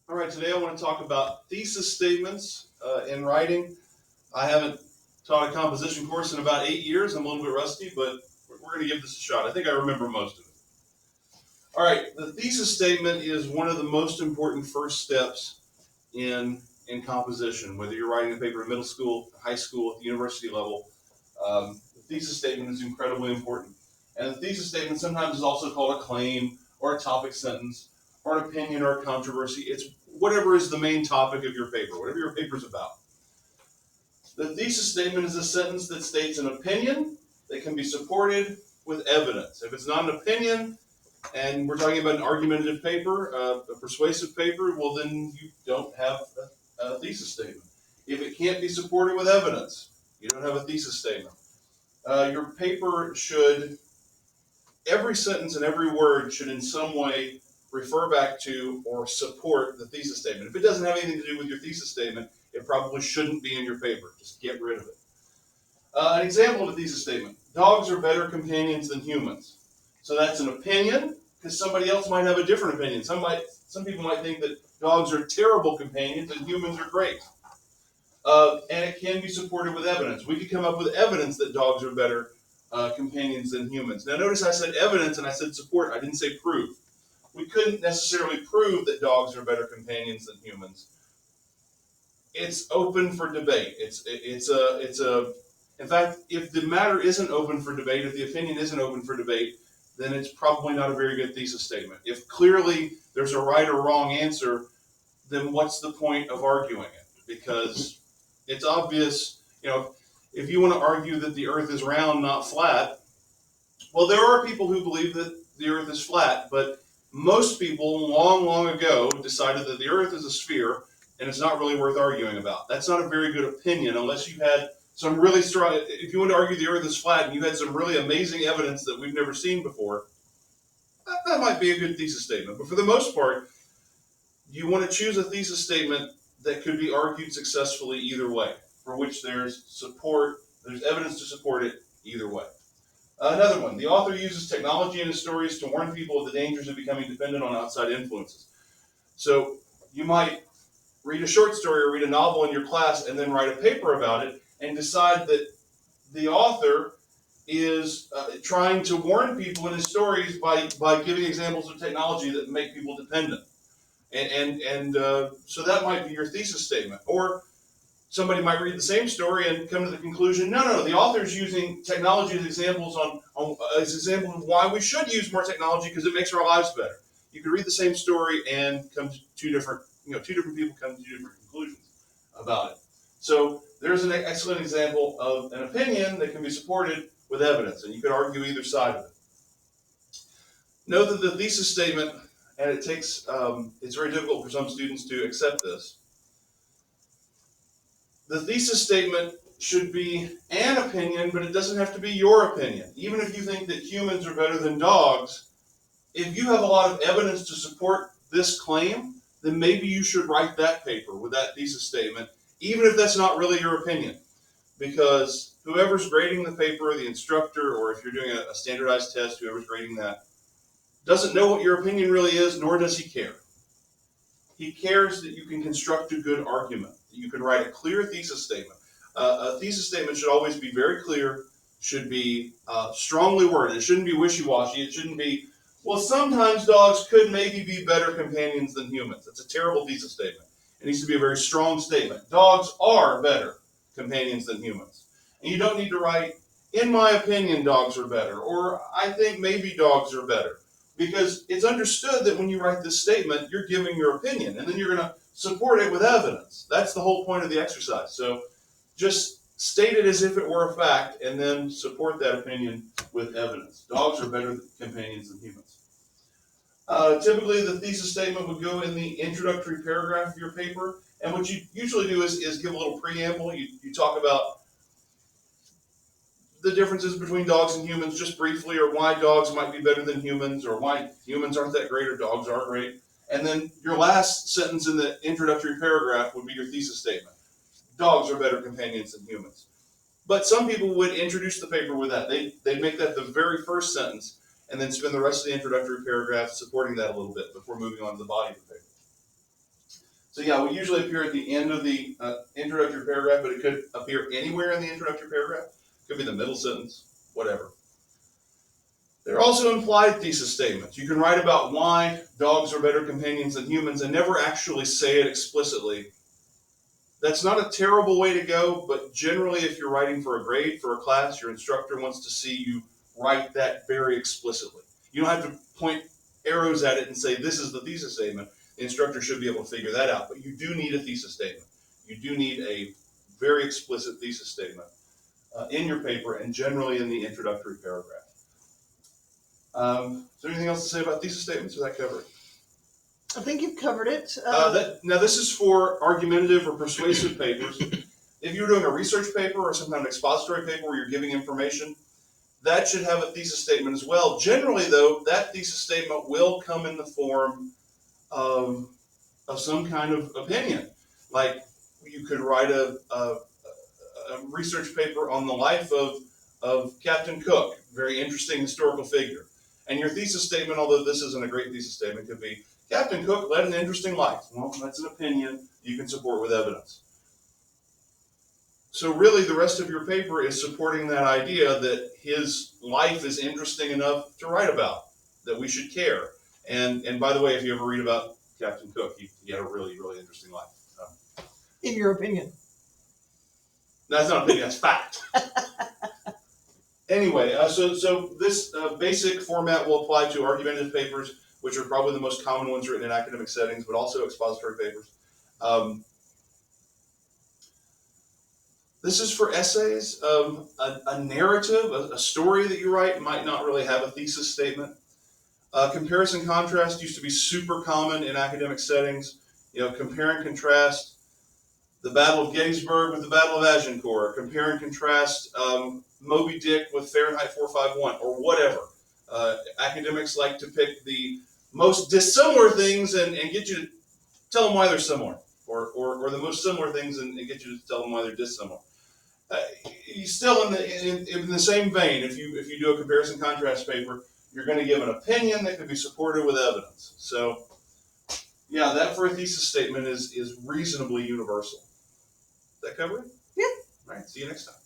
All right, today I want to talk about thesis statements in writing. I haven't taught a composition course in about 8 years. I'm a little bit rusty, but we're going to give this a shot. I think I remember most of it. All right, the thesis statement is one of the most important first steps in composition, whether you're writing a paper in middle school, high school, at the university level. The thesis statement is incredibly important. And the thesis statement sometimes is also called a claim or a topic sentence or an opinion or a controversy. It's whatever is the main topic of your paper, whatever your paper is about. The thesis statement is a sentence that states an opinion that can be supported with evidence. If it's not an opinion, and we're talking about an argumentative paper, a persuasive paper, well, then you don't have a thesis statement. If it can't be supported with evidence, you don't have a thesis statement. Your paper should, every sentence and every word should in some way refer back to or support the thesis statement. If it doesn't have anything to do with your thesis statement, it probably shouldn't be in your paper. Just get rid of it. An example of a thesis statement: dogs are better companions than humans. So that's an opinion, because somebody else might have a different opinion. Some people might think that dogs are terrible companions and humans are great. And it can be supported with evidence. We could come up with evidence that dogs are better companions than humans. Now notice I said evidence and I said support. I didn't say prove. We couldn't necessarily prove that dogs are better companions than humans. It's open for debate. In fact, if the matter isn't open for debate, if the opinion isn't open for debate, then it's probably not a very good thesis statement. If clearly there's a right or wrong answer, then what's the point of arguing it? Because it's obvious, if you want to argue that the earth is round, not flat, well, there are people who believe that the earth is flat, but most people long, long ago decided that the earth is a sphere, and it's not really worth arguing about. That's not a very good opinion unless you had some really strong, if you want to argue the earth is flat and you had some really amazing evidence that we've never seen before, that might be a good thesis statement. But for the most part, you want to choose a thesis statement that could be argued successfully either way, for which there's evidence to support it either way. Another one: the author uses technology in his stories to warn people of the dangers of becoming dependent on outside influences. So you might read a short story or read a novel in your class and then write a paper about it and decide that the author is trying to warn people in his stories by giving examples of technology that make people dependent. So that might be your thesis statement. Or somebody might read the same story and come to the conclusion, no, the author's using technology as examples as example of why we should use more technology because it makes our lives better. You could read the same story and come to two different people come to two different conclusions about it. So there's an excellent example of an opinion that can be supported with evidence, and you could argue either side of it. Note that the thesis statement, and it's very difficult for some students to accept this. The thesis statement should be an opinion, but it doesn't have to be your opinion. Even if you think that humans are better than dogs, if you have a lot of evidence to support this claim, then maybe you should write that paper with that thesis statement, even if that's not really your opinion. Because whoever's grading the paper, the instructor, or if you're doing a standardized test, whoever's grading that, doesn't know what your opinion really is, nor does he care. He cares that you can construct a good argument, that you can write a clear thesis statement. A thesis statement should always be very clear, should be strongly worded. It shouldn't be wishy-washy. It shouldn't be, well, sometimes dogs could maybe be better companions than humans. That's a terrible thesis statement. It needs to be a very strong statement. Dogs are better companions than humans. And you don't need to write, in my opinion, dogs are better, or I think maybe dogs are better. Because it's understood that when you write this statement, you're giving your opinion, and then you're going to support it with evidence. That's the whole point of the exercise. So just state it as if it were a fact, and then support that opinion with evidence. Dogs are better companions than humans. Typically, the thesis statement would go in the introductory paragraph of your paper, and what you usually do is give a little preamble. You talk about the differences between dogs and humans just briefly, or why dogs might be better than humans, or why humans aren't that great or dogs are great. And then your last sentence in the introductory paragraph would be your thesis statement. Dogs are better companions than humans. But some people would introduce the paper with that. They'd make that the very first sentence and then spend the rest of the introductory paragraph supporting that a little bit before moving on to the body of the paper. So yeah, we usually appear at the end of the introductory paragraph, but it could appear anywhere in the introductory paragraph. It could be the middle sentence, whatever. There are also implied thesis statements. You can write about why dogs are better companions than humans and never actually say it explicitly. That's not a terrible way to go, but generally if you're writing for a grade, for a class, your instructor wants to see you write that very explicitly. You don't have to point arrows at it and say, this is the thesis statement. The instructor should be able to figure that out, but you do need a thesis statement. You do need a very explicit thesis statement in your paper and generally in the introductory paragraph. Is there anything else to say about thesis statements, or that cover it? I think you've covered it. Now this is for argumentative or persuasive papers. If you're doing a research paper or some kind of expository paper where you're giving information, that should have a thesis statement as well. Generally though, that thesis statement will come in the form of some kind of opinion. Like you could write a research paper on the life of Captain Cook, very interesting historical figure. And your thesis statement, although this isn't a great thesis statement, could be, Captain Cook led an interesting life. Well, that's an opinion you can support with evidence. So really the rest of your paper is supporting that idea that his life is interesting enough to write about, that we should care. And by the way, if you ever read about Captain Cook, he had a really, really interesting life. In your opinion. That's not opinion, that's fact. Anyway, so this basic format will apply to argumentative papers, which are probably the most common ones written in academic settings, but also expository papers. This is for essays. A narrative, a story that you write might not really have a thesis statement. Comparison contrast used to be super common in academic settings. You know, compare and contrast the Battle of Gettysburg with the Battle of Agincourt. Compare and contrast Moby Dick with Fahrenheit 451 or whatever. Academics like to pick the most dissimilar things and get you to tell them why they're similar, or the most similar things and get you to tell them why they're dissimilar. You still in the same vein, if you do a comparison contrast paper, you're going to give an opinion that can be supported with evidence. So yeah, that for a thesis statement is reasonably universal. Does that cover it? Yeah. All right, see you next time.